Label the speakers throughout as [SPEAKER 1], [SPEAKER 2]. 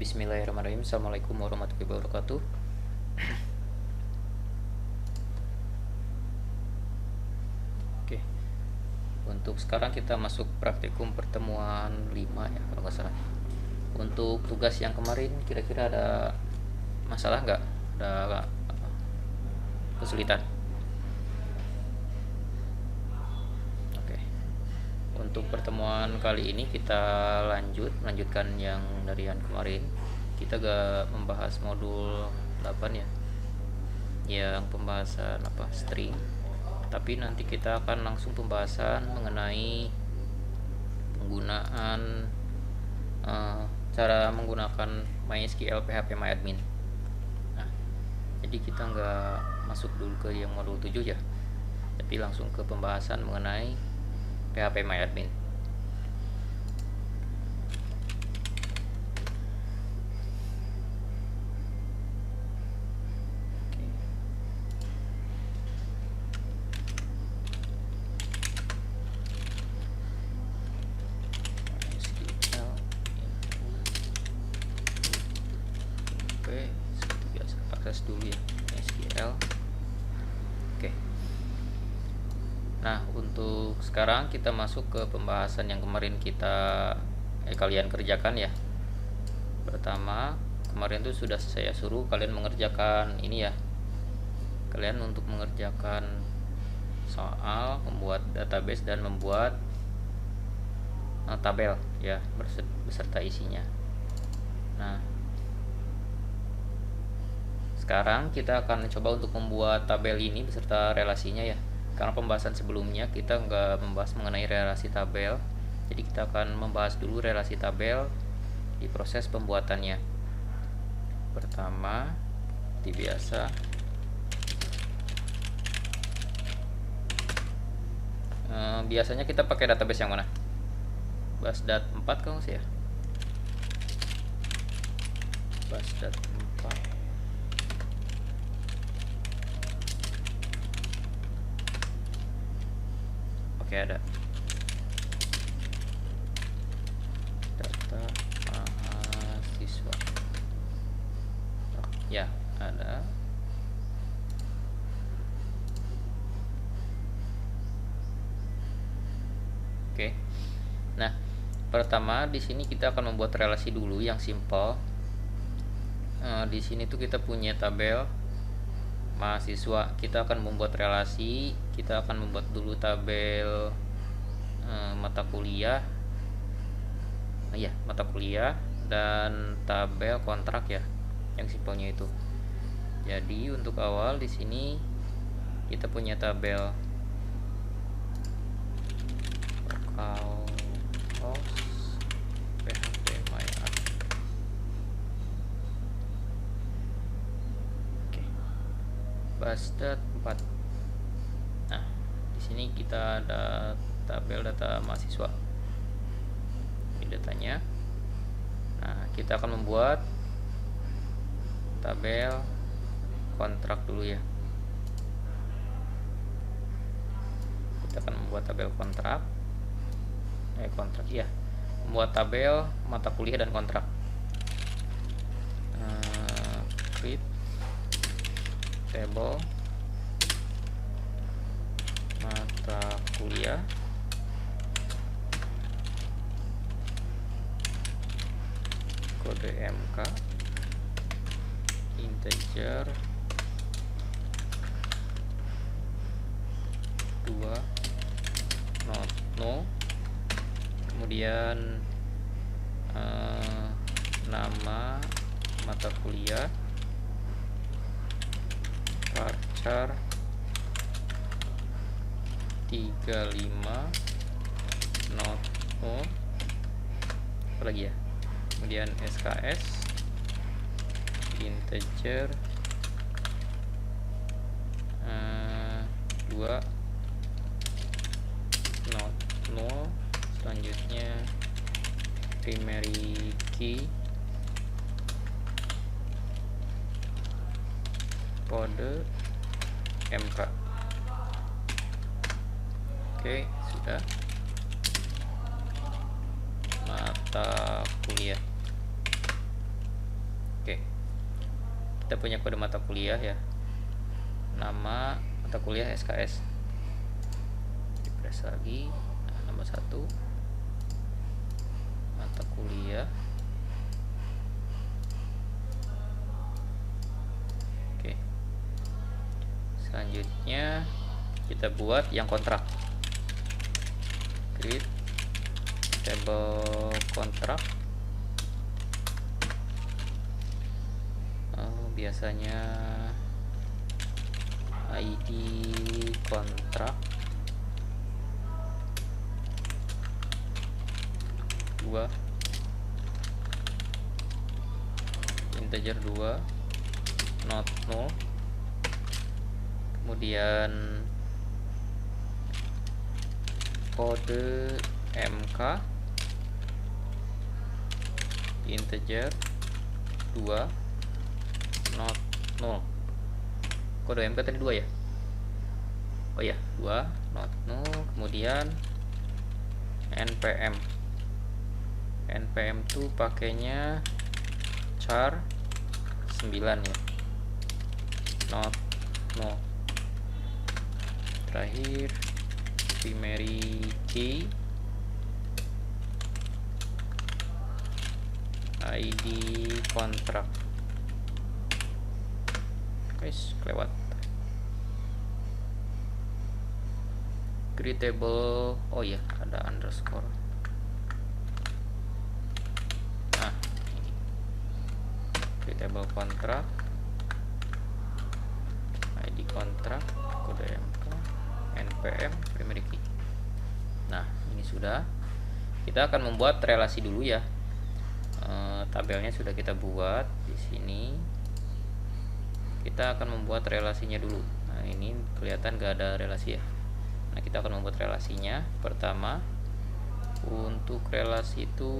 [SPEAKER 1] Bismillahirrahmanirrahim. Assalamualaikum warahmatullahi wabarakatuh. Oke, untuk sekarang kita masuk praktikum pertemuan 5 ya kalau nggak salah. Untuk tugas yang kemarin kira-kira ada masalah nggak? Ada kesulitan? Oke, untuk pertemuan kali ini kita melanjutkan yang dari yang kemarin. Kita gak membahas modul 8 ya, yang pembahasan string, tapi nanti kita akan langsung pembahasan mengenai penggunaan cara menggunakan MySQL PHP MyAdmin. Nah, jadi kita nggak masuk dulu ke yang modul 7 ya, tapi langsung ke pembahasan mengenai PHP MyAdmin. Seperti biasa akses dulu ya SQL. Oke. Nah, untuk sekarang kita masuk ke pembahasan yang kemarin kalian kerjakan ya. Pertama, kemarin tuh sudah saya suruh kalian mengerjakan ini ya. Kalian untuk mengerjakan soal membuat database dan membuat tabel ya beserta isinya. Nah, sekarang kita akan coba untuk membuat tabel ini beserta relasinya ya. Karena pembahasan sebelumnya kita nggak membahas mengenai relasi tabel, jadi kita akan membahas dulu relasi tabel di proses pembuatannya. Pertama, seperti biasa, biasanya kita pakai database yang mana? Basdat 4 kalau nggak sih ya? Basdat 4. Oke, ada data mahasiswa ya, ada. Oke, nah pertama di sini kita akan membuat relasi dulu yang simple. Di sini tuh kita punya tabel mahasiswa, kita akan membuat relasi. Kita akan membuat dulu tabel mata kuliah, mata kuliah dan tabel kontrak ya, yang simpelnya itu. Jadi untuk awal di sini kita punya tabel PHP MyAdmin. Oke, Basdat 4. Nah, di sini kita ada tabel data mahasiswa. Ini datanya. Nah, kita akan membuat tabel kontrak dulu ya. Kita akan membuat tabel kontrak. Membuat tabel mata kuliah dan kontrak. Create table mata kuliah kode MK integer 2 not no, kemudian nama mata kuliah varchar 35 not no, apalagi ya, kemudian SKS integer 2 not no, selanjutnya primary key kode MK. Oke, sudah. Mata kuliah Oke, kita punya kode mata kuliah ya, nama mata kuliah SKS, di press lagi. Nah, nomor 1 mata kuliah. Oke, selanjutnya kita buat yang kontrak, create table kontrak. Biasanya ID kontrak 2, integer 2, not null, kemudian kode MK integer 2, not null. Kode MK tadi 2 ya? Oh ya, 2 not null, kemudian npm. npm tuh pakainya char 9 ya, not null. Terakhir primary key ID kontrak. Guys, kelewat. Create table, oh ya, ada underscore. Nah, ini create table kontrak, ID kontrak, kode MK, npm, primary key. Nah, ini sudah. Kita akan membuat relasi dulu ya. Tabelnya sudah kita buat di sini. Kita akan membuat relasinya dulu. Nah, ini kelihatan gak ada relasi ya. Nah, kita akan membuat relasinya. Pertama, untuk relasi itu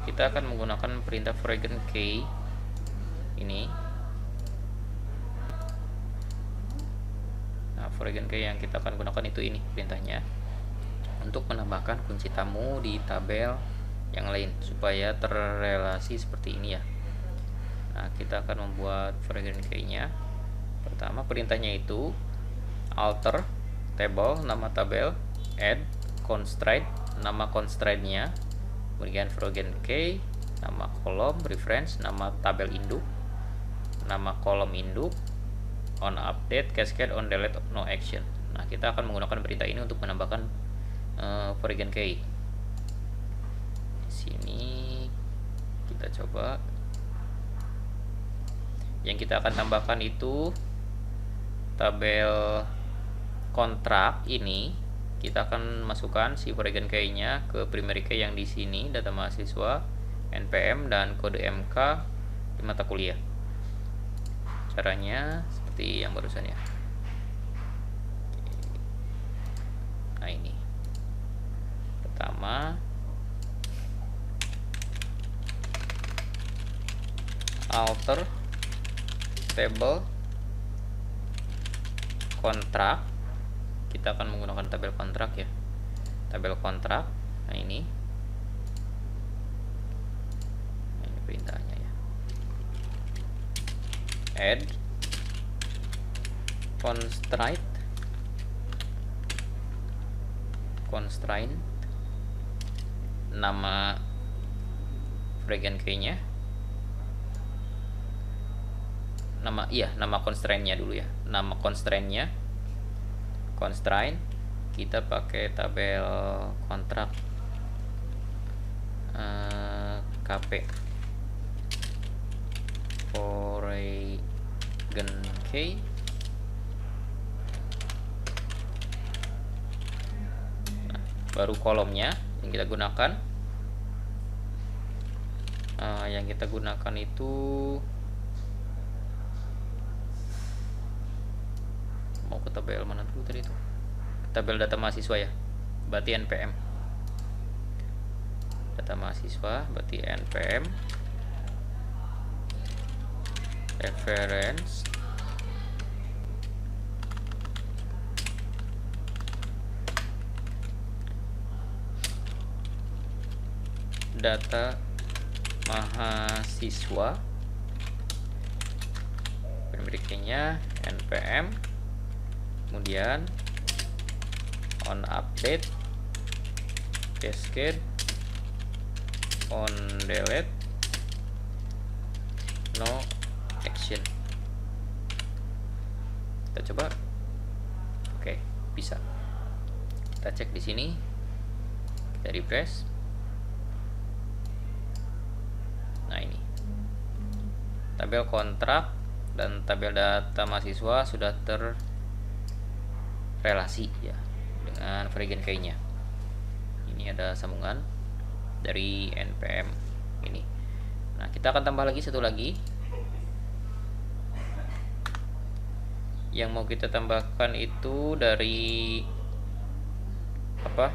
[SPEAKER 1] kita akan menggunakan perintah foreign key ini. Nah, foreign key yang kita akan gunakan itu ini perintahnya, untuk menambahkan kunci tamu di tabel yang lain supaya terrelasi seperti ini ya. Nah, kita akan membuat foreign key-nya. Pertama, perintahnya itu alter table, nama tabel, add constraint, nama constraint-nya, kemudian foreign key, nama kolom, reference, nama tabel induk, nama kolom induk, on update, cascade, on delete, no action. Nah, kita akan menggunakan perintah ini untuk menambahkan foreign key. Di sini kita coba. Yang kita akan tambahkan itu tabel kontrak ini. Kita akan masukkan si foreign key-nya ke primary key yang di sini, data mahasiswa, npm, dan kode MK di mata kuliah. Caranya seperti yang barusan ya. Nah, ini pertama, alter table kontrak. Kita akan menggunakan tabel kontrak ya, tabel kontrak. Nah, ini perintahnya ya, add constraint, nama foreign key-nya, nama constraint-nya dulu ya, nama constraint-nya. Constraint kita pakai tabel kontrak KP foreign key. Nah, baru kolomnya yang kita gunakan. Yang kita gunakan itu mau ke tabel mana dulu tadi itu? Tabel data mahasiswa ya, berarti npm. Data mahasiswa berarti npm reference data mahasiswa, primary key-nya npm, kemudian on update, cascade, on delete, no action. Kita coba. Oke, bisa. Kita cek di sini. Kita refresh. Nah, ini. Tabel kontrak dan tabel data mahasiswa sudah terrelasi ya dengan variable key-nya. Ini ada sambungan dari npm ini. Nah, kita akan tambah lagi satu lagi. Yang mau kita tambahkan itu dari apa?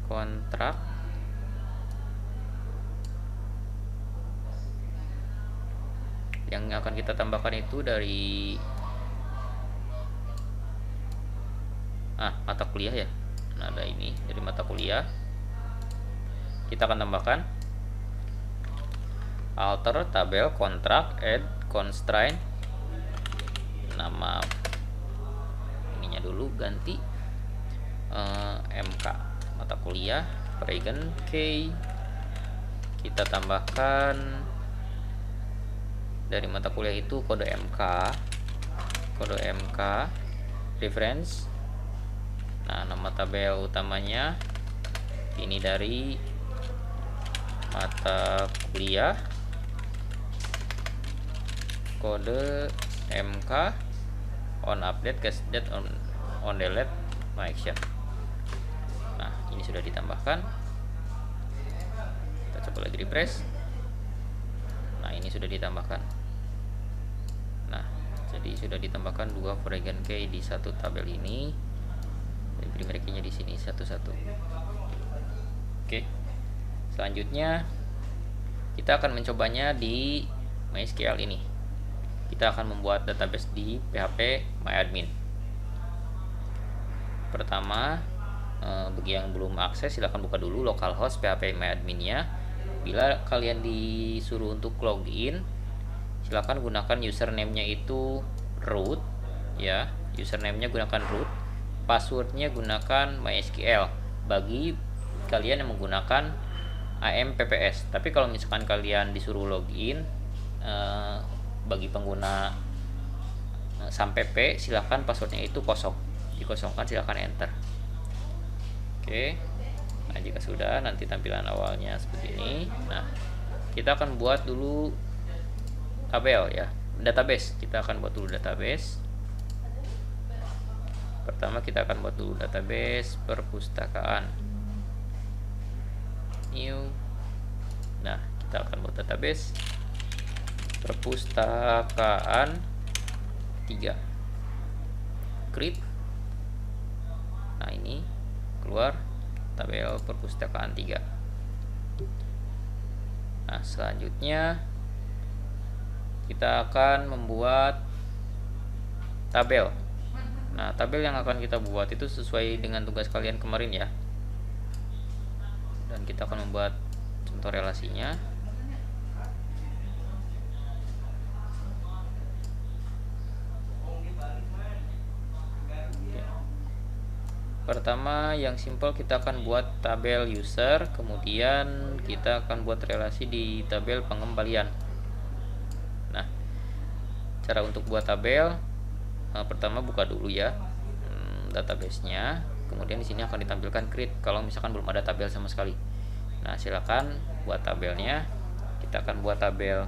[SPEAKER 1] Kontrak. Yang akan kita tambahkan itu dari mata kuliah ya. Nah, ada ini dari mata kuliah. Kita akan tambahkan alter tabel kontrak add constraint. Nama ininya dulu ganti MK mata kuliah variable key. Kita tambahkan dari mata kuliah itu kode MK reference. Nah, nama tabel utamanya ini dari mata kuliah, kode MK, on update, cascade, on delete, no action. Nah, ini sudah ditambahkan. Kita coba lagi refresh. Nah, ini sudah ditambahkan. Nah, jadi sudah ditambahkan dua variable key di satu tabel ini. Dan primary key-nya di sini satu-satu. Oke. Selanjutnya kita akan mencobanya di MySQL ini. Kita akan membuat database di PHP MyAdmin. Pertama, bagi yang belum akses silahkan buka dulu localhost PHP MyAdmin-nya. Bila kalian disuruh untuk login, silahkan gunakan username-nya itu root ya. Username-nya gunakan root, password-nya gunakan MySQL bagi kalian yang menggunakan AMPPS. Tapi kalau misalkan kalian disuruh login bagi pengguna sampai P, silahkan passwordnya itu kosong, dikosongkan, silahkan enter. Oke. Nah, jika sudah, nanti tampilan awalnya seperti ini. Nah, kita akan buat dulu tabel ya, database. Kita akan buat dulu database. Pertama kita akan buat dulu database perpustakaan. New. Nah, kita akan buat database perpustakaan 3. Create. Nah, ini keluar tabel perpustakaan 3. Nah, selanjutnya kita akan membuat tabel. Nah, tabel yang akan kita buat itu sesuai dengan tugas kalian kemarin ya. Dan kita akan membuat contoh relasinya. Pertama yang simple, kita akan buat tabel user, kemudian kita akan buat relasi di tabel pengembalian. Nah, cara untuk buat tabel, pertama buka dulu ya database-nya, kemudian di sini akan ditampilkan create kalau misalkan belum ada tabel sama sekali. Nah, silakan buat tabelnya. Kita akan buat tabel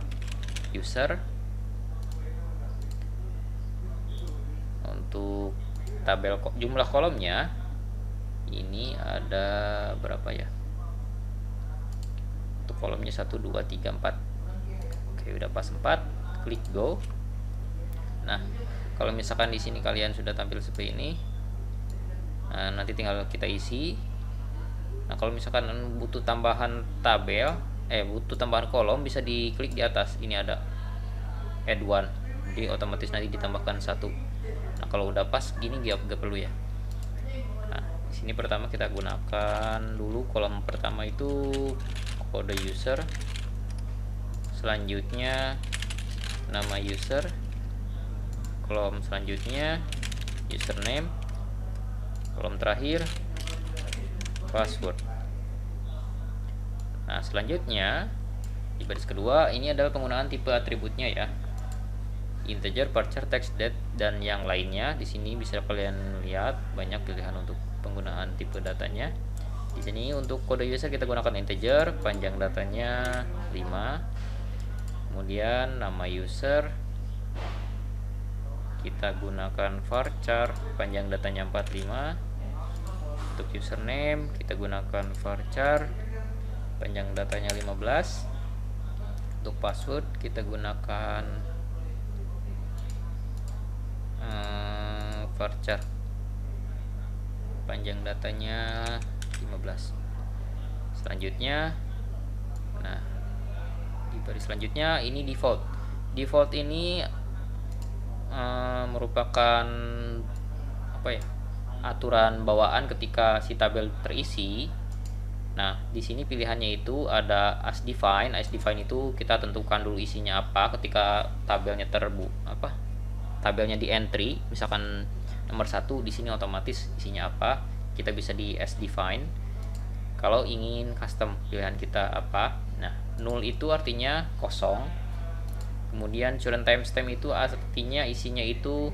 [SPEAKER 1] user. Untuk tabel jumlah kolomnya ini ada berapa ya? Untuk kolomnya 1 2 3 4. Oke, udah pas 4, klik go. Nah, kalau misalkan di sini kalian sudah tampil seperti ini, nah, nanti tinggal kita isi. Nah, kalau misalkan butuh tambahan tabel, butuh tambahan kolom, bisa diklik di atas. Ini ada add one, jadi otomatis nanti ditambahkan 1. Nah, kalau udah pas gini gak perlu ya. Nah, Di sini pertama kita gunakan dulu kolom pertama itu kode user, selanjutnya nama user, kolom selanjutnya username, kolom terakhir password. Nah, selanjutnya di baris kedua ini adalah penggunaan tipe atributnya ya. Integer, varchar, text, date, dan yang lainnya. Di sini bisa kalian lihat banyak pilihan untuk penggunaan tipe datanya. Di sini untuk kode user kita gunakan integer, panjang datanya 5. Kemudian nama user kita gunakan varchar, panjang datanya 45. Untuk username kita gunakan varchar, panjang datanya 15. Untuk password kita gunakan varchar, panjang datanya 15. Selanjutnya, nah di baris selanjutnya ini default. Default ini merupakan apa ya, aturan bawaan ketika si tabel terisi. Nah, di sini pilihannya itu ada as define. As define itu kita tentukan dulu isinya apa ketika tabelnya tabelnya di entry, misalkan nomor 1 di sini otomatis isinya apa, kita bisa di as define. Kalau ingin custom pilihan kita apa. Nah, null itu artinya kosong. Kemudian current timestamp itu artinya isinya itu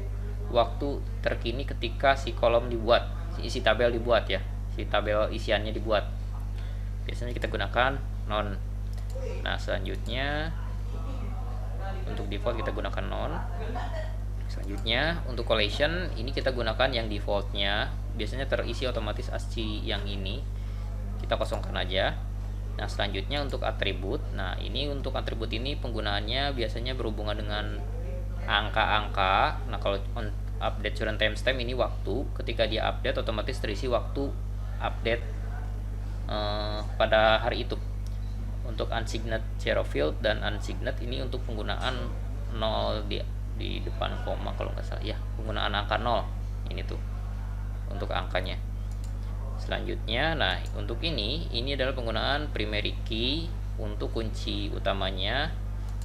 [SPEAKER 1] waktu terkini ketika si kolom dibuat, isi tabel dibuat ya, si tabel isiannya dibuat. Biasanya kita gunakan non. Nah, selanjutnya untuk default kita gunakan non. Selanjutnya untuk collation ini kita gunakan yang defaultnya, biasanya terisi otomatis ASCII yang ini, kita kosongkan aja. Nah, selanjutnya untuk atribut. Nah, ini untuk atribut ini penggunaannya biasanya berhubungan dengan angka-angka. Nah, kalau update current timestamp ini waktu, ketika dia update otomatis terisi waktu update pada hari itu. Untuk unsigned zero field dan unsigned ini untuk penggunaan 0 di depan koma kalau nggak salah ya, penggunaan angka 0 ini tuh untuk angkanya. Selanjutnya, nah untuk ini adalah penggunaan primary key untuk kunci utamanya,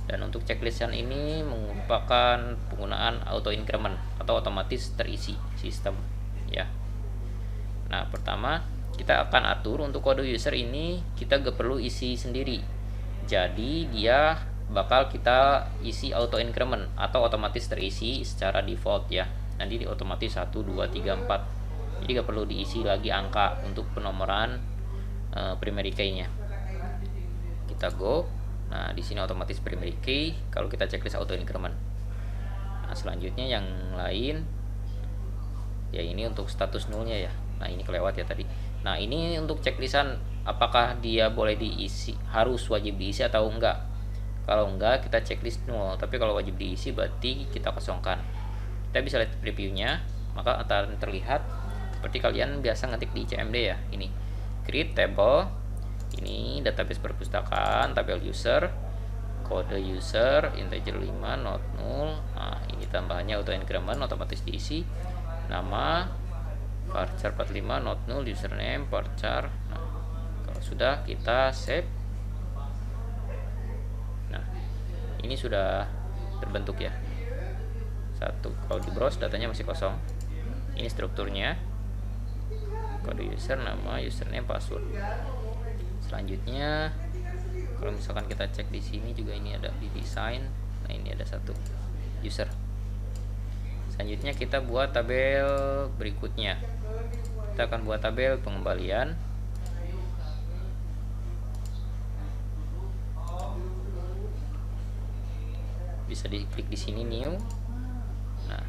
[SPEAKER 1] dan untuk checklistan ini merupakan penggunaan auto increment atau otomatis terisi sistem ya. Nah, pertama kita akan atur untuk kode user ini kita gak perlu isi sendiri, jadi dia bakal kita isi auto increment atau otomatis terisi secara default ya. Nanti otomatis 1, 2, 3, 4. Jadi gak perlu diisi lagi angka untuk penomoran primary key-nya. Kita go. Nah, di sini otomatis primary key kalau kita checklist auto increment. Nah, selanjutnya yang lain ya, ini untuk status nullnya ya. Nah, ini kelewat ya tadi. Nah, ini untuk checklistan apakah dia boleh diisi, harus wajib diisi atau enggak. Kalau enggak kita checklist null, tapi kalau wajib diisi berarti kita kosongkan. Kita bisa lihat previewnya, maka akan terlihat seperti kalian biasa ngetik di CMD ya. Ini create table, ini database perpustakaan, tabel user, kode user, integer 5, not null. Nah, ini tambahannya auto increment otomatis diisi. Nama varchar 45, not null, username varchar. Nah, kalau sudah kita save. Nah, ini sudah terbentuk ya. Satu, kalau di browse datanya masih kosong. Ini strukturnya, kode user, nama, username, password. Selanjutnya, kalau misalkan kita cek di sini juga ini ada di design. Nah, ini ada satu user. Selanjutnya kita buat tabel berikutnya. Kita akan buat tabel pengembalian. Bisa diklik di sini new. Nah,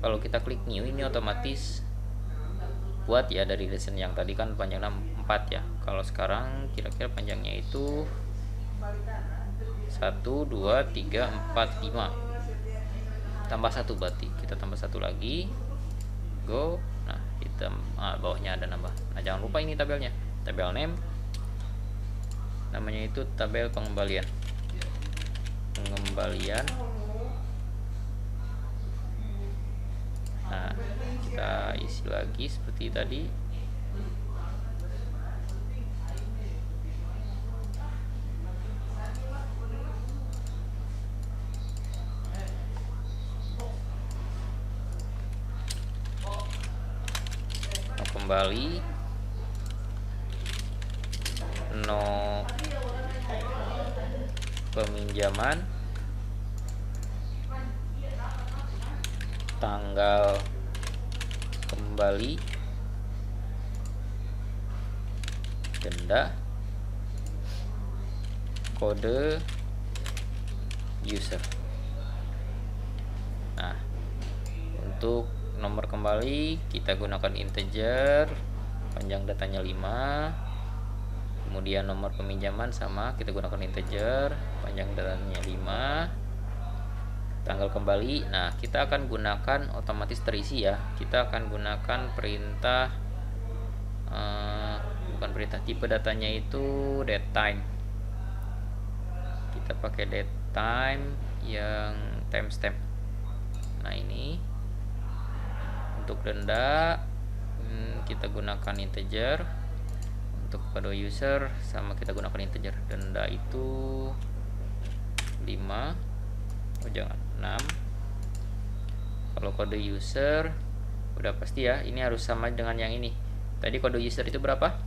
[SPEAKER 1] kalau kita klik new ini otomatis buat ya dari lesson yang tadi kan panjangnya 4 ya. Kalau sekarang kira-kira panjangnya itu 1, 2, 3, 4, 5. Tambah 1 berarti. Kita tambah 1 lagi. Go. Nah, kita bawahnya ada nambah. Nah, jangan lupa ini tabelnya. Tabel name. Namanya itu tabel pengembalian. Nah, kita kita isi lagi seperti tadi. Kembali no peminjaman, tanggal kembali, denda, kode user. Nah, untuk nomor kembali kita gunakan integer, panjang datanya 5. Kemudian nomor peminjaman sama, kita gunakan integer, panjang datanya 5. Tanggal kembali, nah kita akan gunakan otomatis terisi ya. Kita akan gunakan perintah bukan perintah, tipe datanya itu datetime. Kita pakai datetime yang timestamp. Nah ini untuk denda kita gunakan integer. Untuk kode user sama, kita gunakan integer. Denda itu 5, oh jangan 6. Kalau kode user udah pasti ya, ini harus sama dengan yang ini. Tadi kode user itu berapa?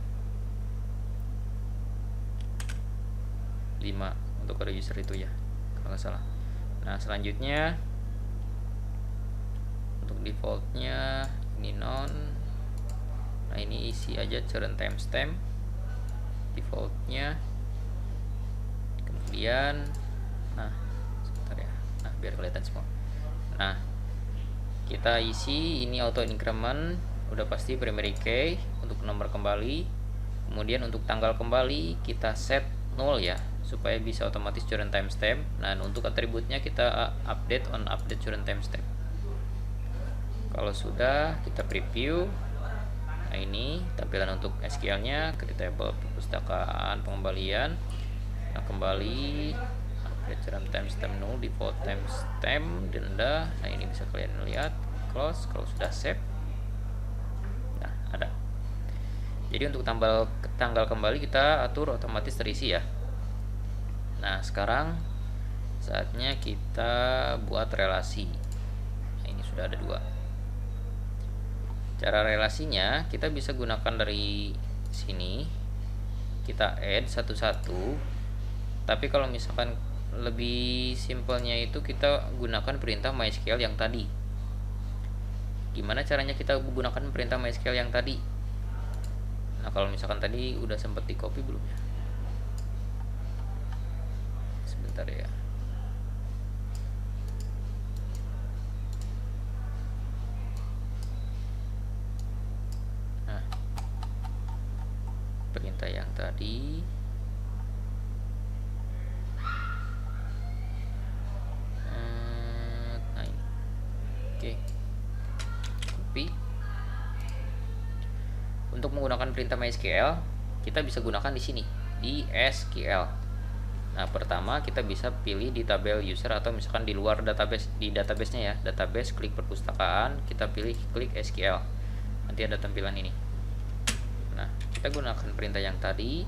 [SPEAKER 1] 5 untuk kode user itu ya, kalau nggak salah. Nah selanjutnya untuk defaultnya ini non. Nah ini isi aja current timestamp defaultnya. Kemudian nah sebentar ya, nah biar kelihatan semua. Nah kita isi ini auto increment, udah pasti primary key untuk nomor kembali. Kemudian untuk tanggal kembali kita set 0 ya, supaya bisa otomatis current timestamp. Nah untuk atributnya kita update on update current timestamp. Kalau sudah, kita preview. Nah ini tampilan untuk SQL nya ke table perpustakaan pengembalian. Nah kembali update current timestamp 0, default timestamp, denda. Nah ini bisa kalian lihat, close kalau sudah save. Nah ada. Jadi untuk tanggal kembali kita atur otomatis terisi ya. Nah sekarang saatnya kita buat relasi. Nah ini sudah ada 2. Cara relasinya kita bisa gunakan dari sini, kita add satu-satu. Tapi kalau misalkan lebih simpelnya itu kita gunakan perintah MySQL yang tadi. Gimana caranya kita gunakan perintah MySQL yang tadi? Nah kalau misalkan tadi udah sempat di copy belum ya? Sebentar ya. Perintah yang tadi nah ini. Oke, copy. Untuk menggunakan perintah MySQL kita bisa gunakan di sini di SQL. Nah pertama kita bisa pilih di tabel user, atau misalkan di luar database, di database-nya ya, database, klik perpustakaan, kita pilih klik SQL, nanti ada tampilan ini. Nah kita gunakan perintah yang tadi,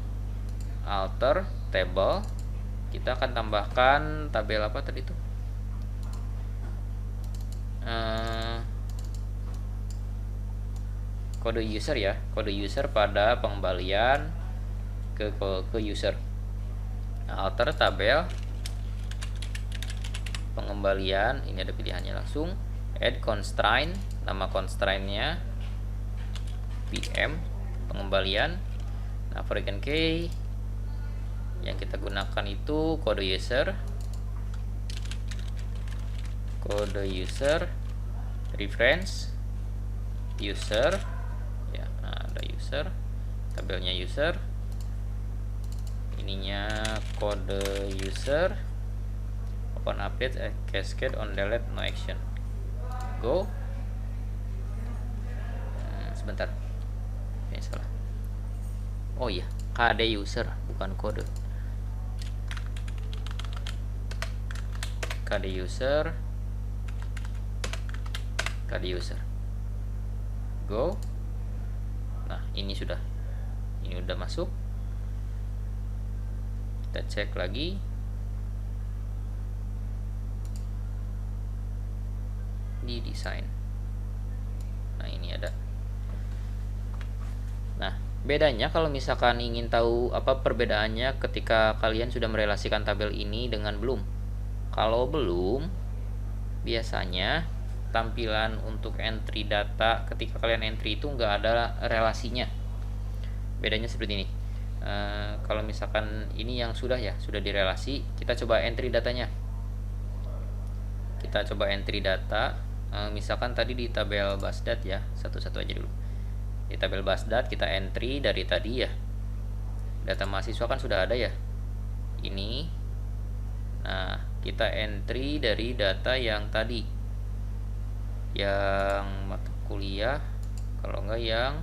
[SPEAKER 1] alter table. Kita akan tambahkan tabel apa tadi tuh, kode user ya, kode user pada pengembalian ke user. Nah, alter tabel pengembalian, ini ada pilihannya langsung. Add constraint, nama constraintnya PM pengembalian. Nah variable key yang kita gunakan itu kode user, reference user ya. Nah ada user, tabelnya user, ininya kode user, open update, cascade on delete, no action, go. Sebentar, ini salah. Oh iya, KD user bukan kode. KD user. go. Nah, ini udah masuk. Kita cek lagi. Di desain. Nah, ini ada. Nah, bedanya kalau misalkan ingin tahu apa perbedaannya ketika kalian sudah merelasikan tabel ini dengan belum. Kalau belum, biasanya tampilan untuk entry data ketika kalian entry itu nggak ada relasinya. Bedanya seperti ini. Kalau misalkan ini yang sudah direlasi, kita coba entry datanya. Kita coba entry data. Misalkan tadi di tabel Basdat ya, satu-satu aja dulu. Di tabel Basdat kita entry dari tadi ya. Data mahasiswa kan sudah ada ya. Ini. Nah, kita entry dari data yang tadi. Yang mata kuliah, kalau enggak yang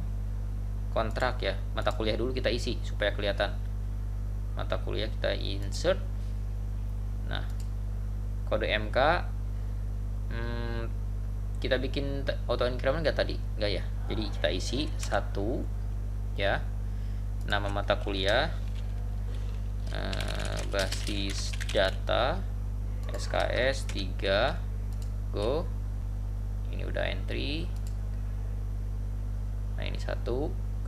[SPEAKER 1] kontrak ya. Mata kuliah dulu kita isi supaya kelihatan. Mata kuliah kita insert. Nah, kode MK kita bikin auto increment enggak tadi? Enggak ya. Jadi kita isi 1 ya. Nama mata kuliah, basis data, SKS 3, go. Ini udah entry. Nah, ini 1,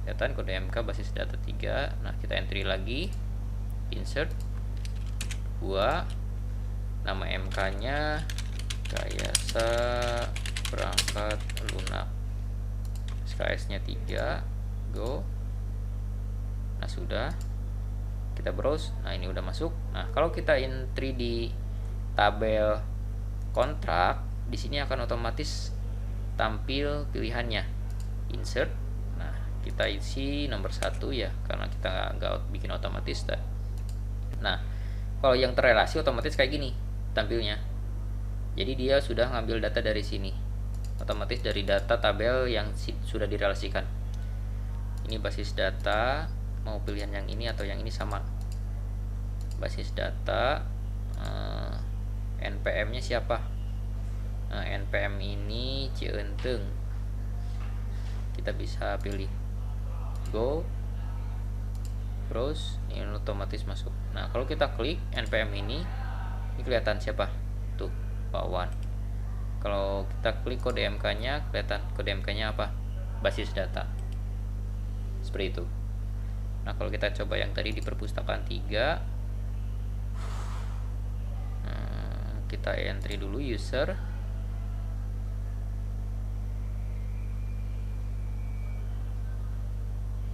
[SPEAKER 1] kelihatan kode MK basis data 3. Nah, kita entry lagi, insert 2, nama MK nya Kayasa Perangkat Lunak, SKS nya 3, go. Nah, sudah, kita browse. Nah, ini udah masuk. Nah, kalau kita entry di tabel kontrak, di sini akan otomatis tampil pilihannya insert. Nah, kita isi nomor 1 ya, karena kita nggak bikin otomatis. Nah, kalau yang terrelasi otomatis kayak gini tampilnya. Jadi dia sudah ngambil data dari sini, otomatis dari data tabel yang sudah direlasikan. Ini basis data, mau pilihan yang ini atau yang ini sama. Basis data, NPM nya siapa? Nah, NPM ini Cienteng. Kita bisa pilih go, browse, ini otomatis masuk. Nah, kalau kita klik NPM ini kelihatan siapa tuh, Wawan. Kalau kita klik kode MK nya, kelihatan kode MK nya apa, basis data, seperti itu. Nah, kalau kita coba yang tadi di perpustakaan 3, kita entry dulu user,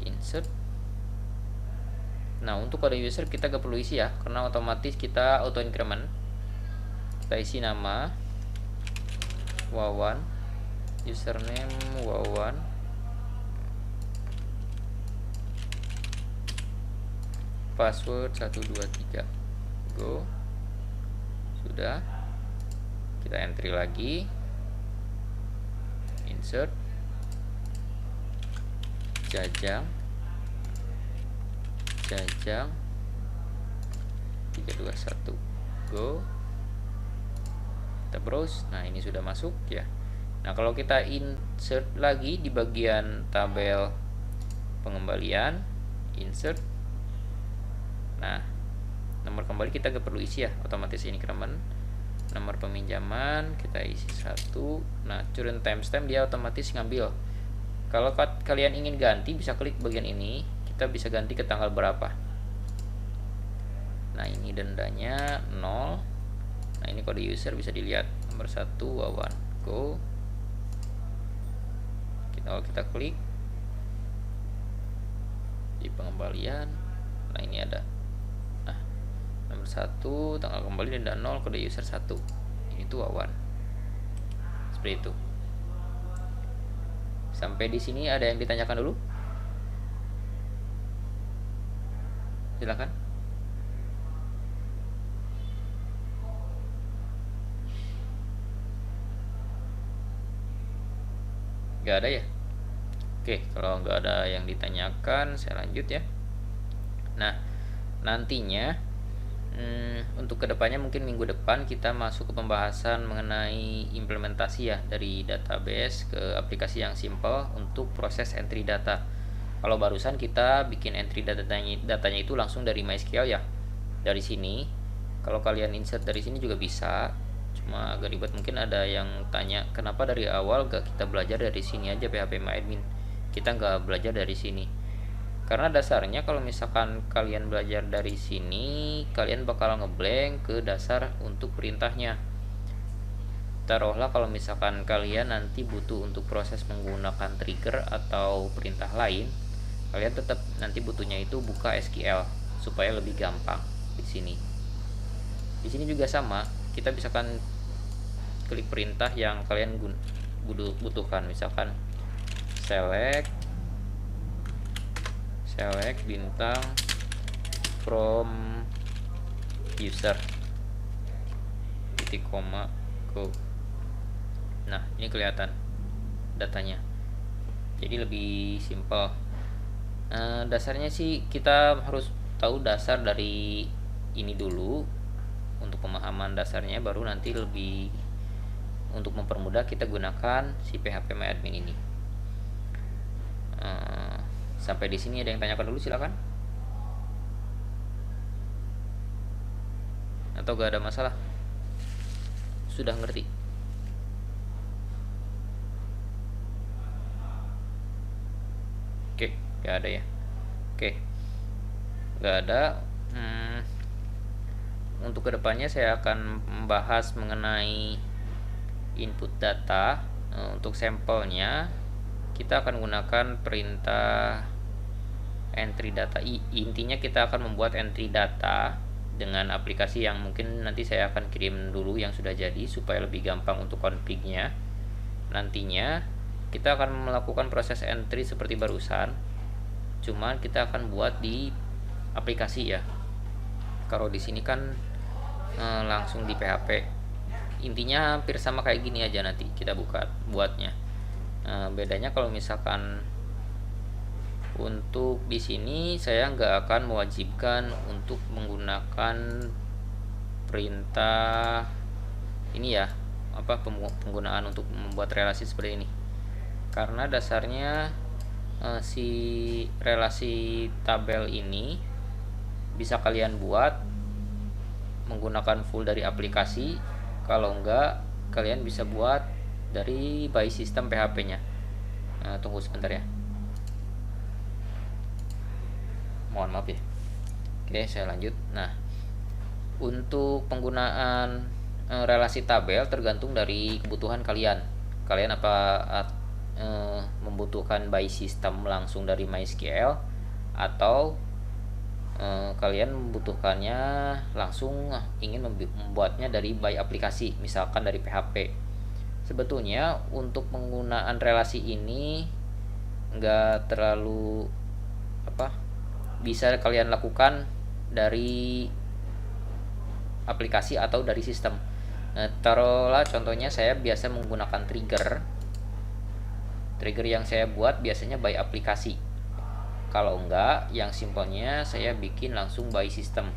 [SPEAKER 1] insert. Nah, untuk kode user kita gak perlu isi ya, karena otomatis kita auto increment. Kita isi nama Wawan, username Wawan, password 123, go. Sudah, kita entry lagi, insert, Jajang 321, go. Kita browse. Nah, ini sudah masuk ya. Nah, kalau kita insert lagi di bagian tabel pengembalian, insert. Nah, nomor kembali kita gak perlu isi ya, otomatis ini increment. Nomor peminjaman kita isi 1. Nah, current timestamp dia otomatis ngambil. Kalau kalian ingin ganti, bisa klik bagian ini, kita bisa ganti ke tanggal berapa. Nah, ini dendanya 0. Nah, ini kode user bisa dilihat, nomor 1 Wawan, go. Kita klik di pengembalian. Nah, ini ada. Nah, nomor 1 tanggal kembali denda 0, kode user 1. Ini tuh Wawan. Seperti itu. Sampai di sini ada yang ditanyakan dulu? Silakan. Gak ada ya? Oke, kalau nggak ada yang ditanyakan, saya lanjut ya. Nah, nantinya Untuk kedepannya mungkin minggu depan kita masuk ke pembahasan mengenai implementasi ya dari database ke aplikasi yang simple untuk proses entry data. Kalau barusan kita bikin entry datanya itu langsung dari MySQL ya, dari sini. Kalau kalian insert dari sini juga bisa, cuma agak ribet. Mungkin ada yang tanya kenapa dari awal gak kita belajar dari sini aja PHP-MyAdmin, kita nggak belajar dari sini. Karena dasarnya kalau misalkan kalian belajar dari sini, kalian bakal ngeblank ke dasar untuk perintahnya. Taruhlah kalau misalkan kalian nanti butuh untuk proses menggunakan trigger atau perintah lain, kalian tetap nanti butuhnya itu buka SQL supaya lebih gampang di sini. Di sini juga sama, kita misalkan klik perintah yang kalian butuhkan, misalkan select bintang from user titik koma go. Nah, ini kelihatan datanya, jadi lebih simple. Dasarnya sih kita harus tahu dasar dari ini dulu untuk pemahaman dasarnya, baru nanti lebih untuk mempermudah kita gunakan si PHP-MyAdmin ini. Sampai di sini ada yang tanyakan dulu, silakan. Atau gak ada masalah? Sudah ngerti? Oke, gak ada ya. Oke, gak ada. Untuk kedepannya saya akan membahas mengenai input data. Untuk sampelnya kita akan gunakan perintah entry data. Intinya kita akan membuat entry data dengan aplikasi yang mungkin nanti saya akan kirim dulu yang sudah jadi supaya lebih gampang untuk config-nya. Nantinya kita akan melakukan proses entry seperti barusan, cuman kita akan buat di aplikasi ya. Kalau di sini kan langsung di PHP. Intinya hampir sama kayak gini aja nanti kita buatnya. Bedanya kalau misalkan untuk di sini saya nggak akan mewajibkan untuk menggunakan perintah ini ya, penggunaan untuk membuat relasi seperti ini, karena dasarnya si relasi tabel ini bisa kalian buat menggunakan full dari aplikasi. Kalau enggak, kalian bisa buat dari by system PHP-nya. Tunggu sebentar ya. Mohon maaf ya. Oke, saya lanjut. Nah, untuk penggunaan relasi tabel tergantung dari kebutuhan kalian. Kalian membutuhkan by system langsung dari MySQL, atau kalian membutuhkannya langsung ingin membuatnya dari by aplikasi, misalkan dari PHP. Sebetulnya untuk penggunaan relasi ini enggak terlalu bisa kalian lakukan dari aplikasi atau dari sistem. Taruhlah contohnya saya biasa menggunakan trigger yang saya buat biasanya by aplikasi. Kalau enggak, yang simpelnya saya bikin langsung by system.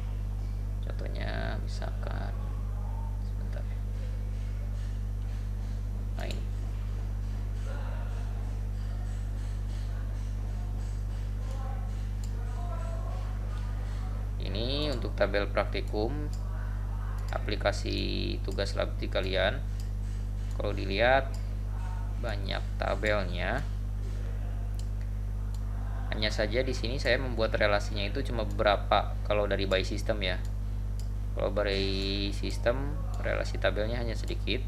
[SPEAKER 1] Contohnya misalkan sebentar ya. Nah, ini untuk tabel praktikum aplikasi tugas labdi kalian. Kalau dilihat banyak tabelnya. Hanya saja di sini saya membuat relasinya itu cuma beberapa kalau dari by system ya. Kalau by system relasi tabelnya hanya sedikit.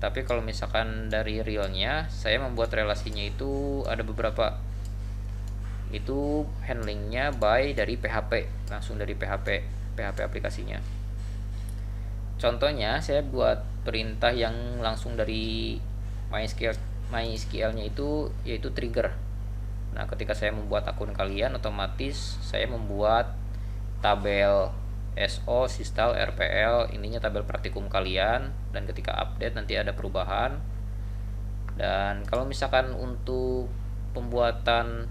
[SPEAKER 1] Tapi kalau misalkan dari realnya, saya membuat relasinya itu ada beberapa. Itu handlingnya by dari PHP, langsung dari PHP aplikasinya. Contohnya saya buat perintah yang langsung dari MySQL-nya itu yaitu trigger. Nah, ketika saya membuat akun kalian, otomatis saya membuat tabel SO, Sistal, RPL, intinya tabel praktikum kalian, dan ketika update nanti ada perubahan. Dan kalau misalkan untuk pembuatan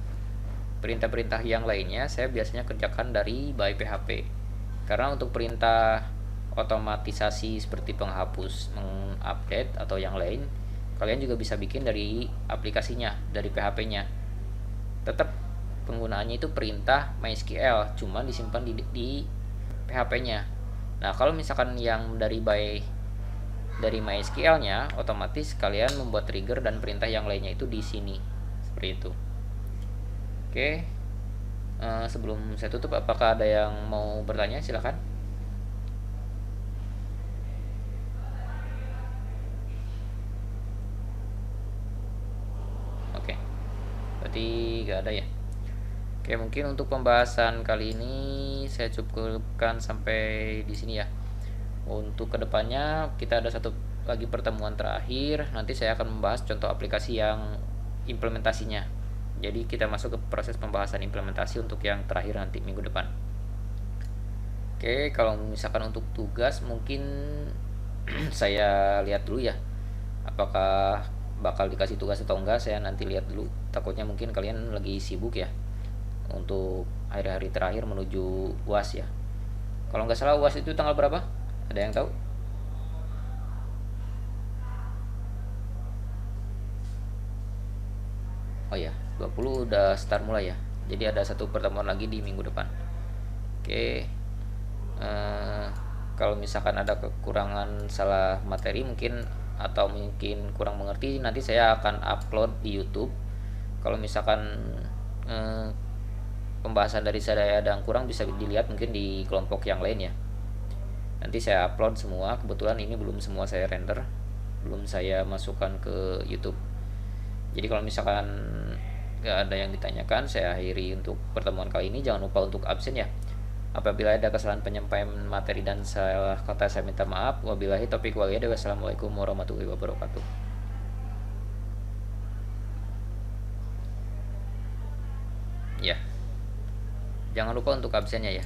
[SPEAKER 1] perintah-perintah yang lainnya, saya biasanya kerjakan dari by PHP. Karena untuk perintah otomatisasi seperti penghapus, mengupdate atau yang lain, kalian juga bisa bikin dari aplikasinya, dari PHP-nya. Tetap penggunaannya itu perintah MySQL, cuma disimpan di PHP-nya. Nah, kalau misalkan yang dari MySQL-nya, otomatis kalian membuat trigger dan perintah yang lainnya itu di sini. Seperti itu. Oke. Sebelum saya tutup, apakah ada yang mau bertanya? Silakan. Oke. Berarti nggak ada ya. Oke, mungkin untuk pembahasan kali ini saya cukupkan sampai di sini ya. Untuk kedepannya kita ada satu lagi pertemuan terakhir. Nanti saya akan membahas contoh aplikasi yang implementasinya. Jadi kita masuk ke proses pembahasan implementasi untuk yang terakhir nanti minggu depan. Oke, kalau misalkan untuk tugas mungkin saya lihat dulu ya. Apakah bakal dikasih tugas atau enggak, saya nanti lihat dulu. Takutnya mungkin kalian lagi sibuk ya untuk hari-hari terakhir menuju UAS ya. Kalau nggak salah UAS itu tanggal berapa? Ada yang tahu? Oh ya, 20 udah start mulai ya. Jadi ada satu pertemuan lagi di minggu depan. Oke. eh, Kalau misalkan ada kekurangan salah materi mungkin atau mungkin kurang mengerti, nanti saya akan upload di YouTube. Kalau misalkan eh, pembahasan dari saya ada yang kurang, bisa dilihat mungkin di kelompok yang lain ya. Nanti saya upload semua. Kebetulan ini belum semua saya render, belum saya masukkan ke YouTube. Jadi kalau misalkan nggak ada yang ditanyakan, saya akhiri untuk pertemuan kali ini. Jangan lupa untuk absen ya. Apabila ada kesalahan penyampaian materi dan salah kata, saya minta maaf. Wabillahi taufiq wal hidayah. Wassalamualaikum warahmatullahi wabarakatuh. Ya, jangan lupa untuk absennya ya.